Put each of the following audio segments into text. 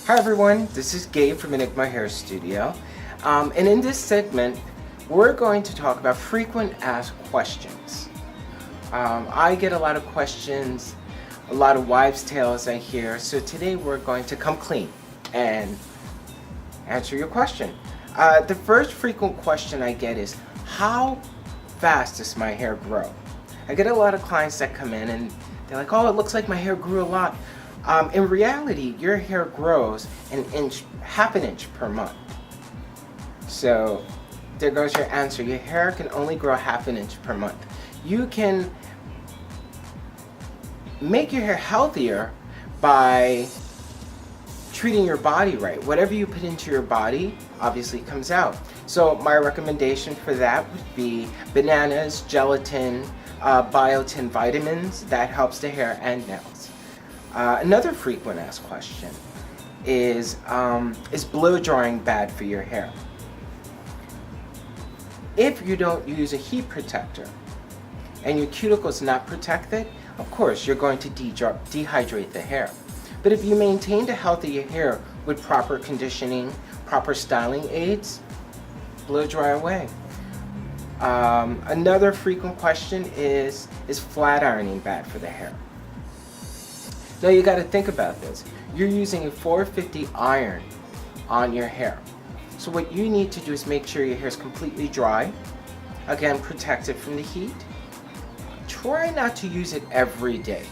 Hi everyone, this is Gabe from Enigma Hair Studio. And in this segment, we're going to talk about frequent asked questions. I get a lot of questions, a lot of wives' tales I hear, so today we're going to come clean and answer your question. The first frequent question I get is, how fast does my hair grow? I get a lot of clients that come in and they're like, oh, it looks like my hair grew a lot. In reality, your hair grows half an inch per month. So there goes your answer. Your hair can only grow half an inch per month. You can make your hair healthier by treating your body right. Whatever you put into your body obviously comes out. So my recommendation for that would be bananas, gelatin, biotin vitamins. That helps the hair and nails. Another frequent asked question is blow drying bad for your hair? If you don't use a heat protector and your cuticle is not protected, of course you're going to dehydrate the hair. But if you maintain the health of your hair with proper conditioning, proper styling aids, blow dry away. Another frequent question is flat ironing bad for the hair? Now you got to think about this. You're using a 450 iron on your hair. So what you need to do is make sure your hair is completely dry. Again, protect it from the heat. Try not to use it every day.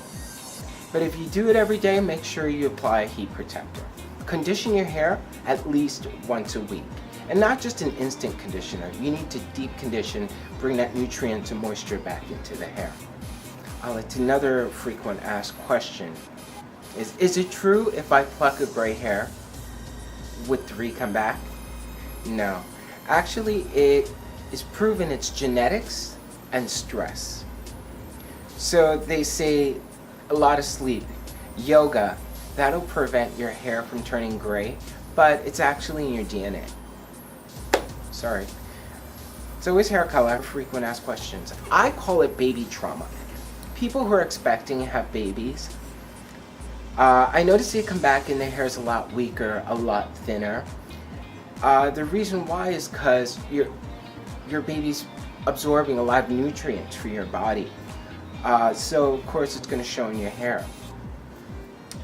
But if you do it every day, make sure you apply a heat protector. Condition your hair at least once a week. And not just an instant conditioner. You need to deep condition, bring that nutrient and moisture back into the hair. It's another frequent asked question. Is it true if I pluck a gray hair, would 3 come back? No. Actually, it is proven it's genetics and stress. So they say a lot of sleep, yoga, that'll prevent your hair from turning gray, but it's actually in your DNA. Sorry. So is hair color frequent asked questions? I call it baby trauma. People who are expecting to have babies, I notice they come back and their hair is a lot weaker, a lot thinner. The reason why is because your baby's absorbing a lot of nutrients for your body. So of course it's going to show in your hair.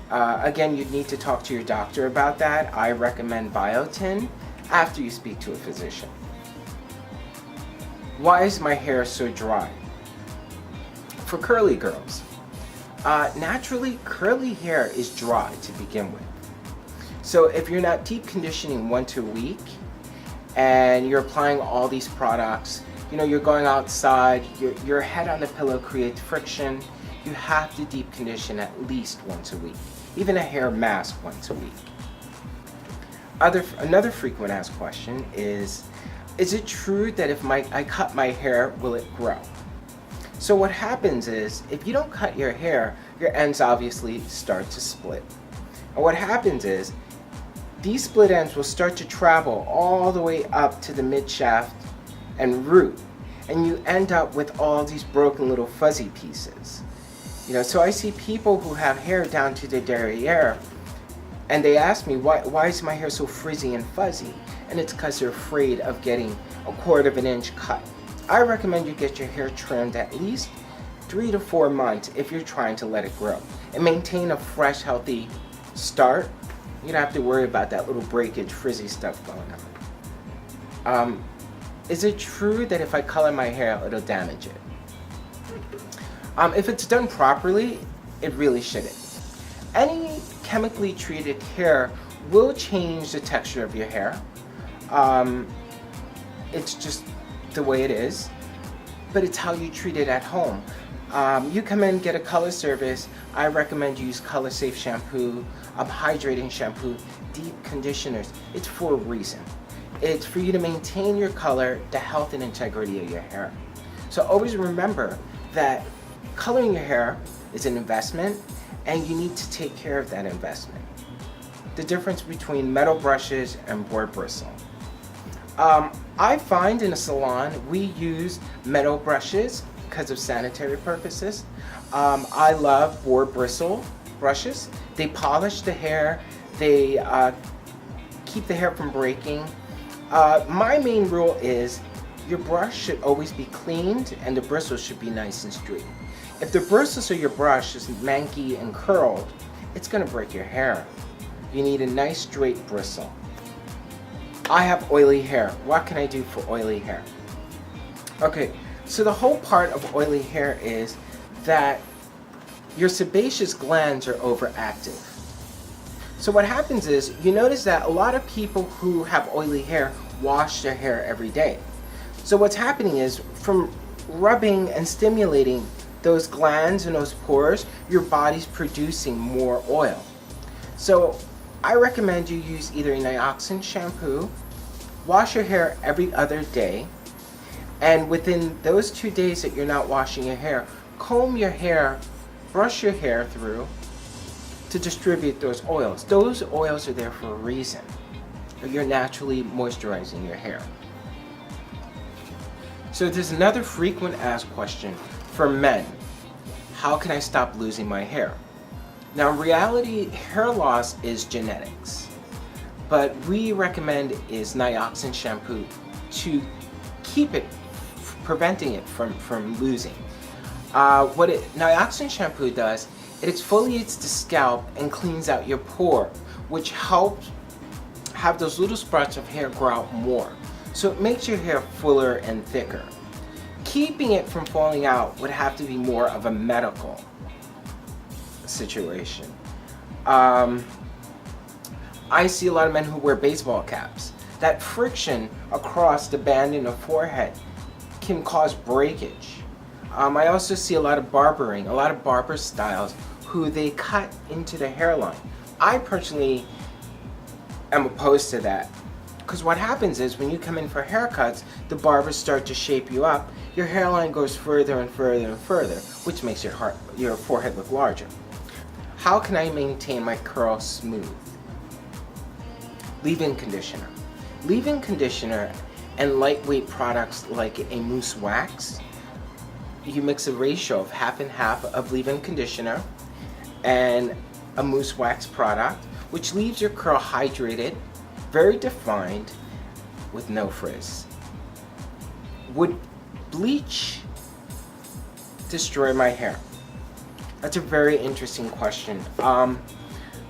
Again, you'd need to talk to your doctor about that. I recommend biotin after you speak to a physician. Why is my hair so dry? For curly girls, naturally curly hair is dry to begin with. So if you're not deep conditioning once a week and you're applying all these products, you're going outside, your head on the pillow creates friction, you have to deep condition at least once a week. Even a hair mask once a week. Another frequent asked question is it true that if I cut my hair, will it grow? So what happens is, if you don't cut your hair, your ends obviously start to split. And what happens is, these split ends will start to travel all the way up to the mid-shaft and root. And you end up with all these broken little fuzzy pieces. So I see people who have hair down to their derriere, and they ask me, why is my hair so frizzy and fuzzy? And it's because they're afraid of getting a 1/4 inch cut. I recommend you get your hair trimmed at least 3 to 4 months if you're trying to let it grow. And maintain a fresh, healthy start. You don't have to worry about that little breakage, frizzy stuff going on. Is it true that if I color my hair, it'll damage it? If it's done properly, it really shouldn't. Any chemically treated hair will change the texture of your hair. It's just the way it is, but it's how you treat it at home. You come in, get a color service, I recommend you use color safe shampoo, hydrating shampoo, deep conditioners. It's for a reason. It's for you to maintain your color, the health and integrity of your hair. So always remember that coloring your hair is an investment and you need to take care of that investment. The difference between metal brushes and Boar bristle. I find in a salon we use metal brushes because of sanitary purposes. I love Boar bristle brushes. They polish the hair, They keep the hair from breaking. My main rule is your brush should always be cleaned and the bristles should be nice and straight. If the bristles of your brush is manky and curled, it's going to break your hair. You need a nice straight bristle. I have oily hair. What can I do for oily hair? Okay, so the whole part of oily hair is that your sebaceous glands are overactive. So what happens is, you notice that a lot of people who have oily hair wash their hair every day. So what's happening is, from rubbing and stimulating those glands and those pores, your body's producing more oil. So I recommend you use either a nioxin shampoo, wash your hair every other day, and within those 2 days that you're not washing your hair, comb your hair, brush your hair through to distribute those oils. Those oils are there for a reason. You're naturally moisturizing your hair. So there's another frequent asked question for men. How can I stop losing my hair? Now in reality, hair loss is genetics. But we recommend is nioxin shampoo to keep it, preventing it from losing. What nioxin shampoo does, it exfoliates the scalp and cleans out your pore, which helps have those little sprouts of hair grow out more. So it makes your hair fuller and thicker. Keeping it from falling out would have to be more of a medical situation. I see a lot of men who wear baseball caps. That friction across the band in the forehead can cause breakage. I also see a lot of barbering, a lot of barber styles who they cut into the hairline. I personally am opposed to that, because what happens is when you come in for haircuts, the barbers start to shape you up, your hairline goes further and further and further, which makes your forehead look larger. How can I maintain my curls smooth? Leave-in conditioner. Leave-in conditioner and lightweight products like a mousse wax. You mix a ratio of half and half of leave-in conditioner and a mousse wax product, which leaves your curl hydrated, very defined, with no frizz. Would bleach destroy my hair? That's a very interesting question.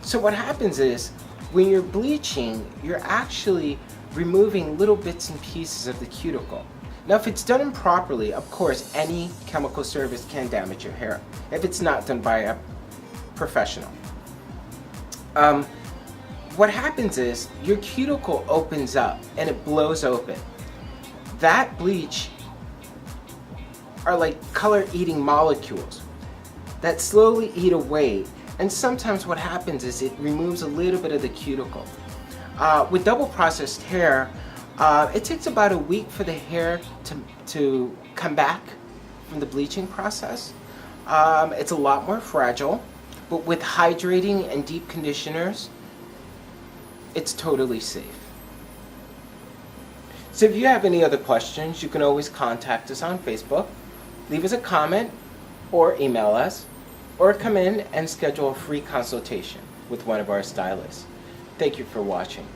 So what happens is, when you're bleaching, you're actually removing little bits and pieces of the cuticle. Now if it's done improperly, of course, any chemical service can damage your hair, if it's not done by a professional. What happens is, your cuticle opens up and it blows open. That bleach are like color-eating molecules that slowly eat away, and sometimes what happens is it removes a little bit of the cuticle. With double processed hair, it takes about a week for the hair to come back from the bleaching process. It's a lot more fragile, but with hydrating and deep conditioners, it's totally safe. So if you have any other questions, you can always contact us on Facebook, leave us a comment, or email us, or come in and schedule a free consultation with one of our stylists. Thank you for watching.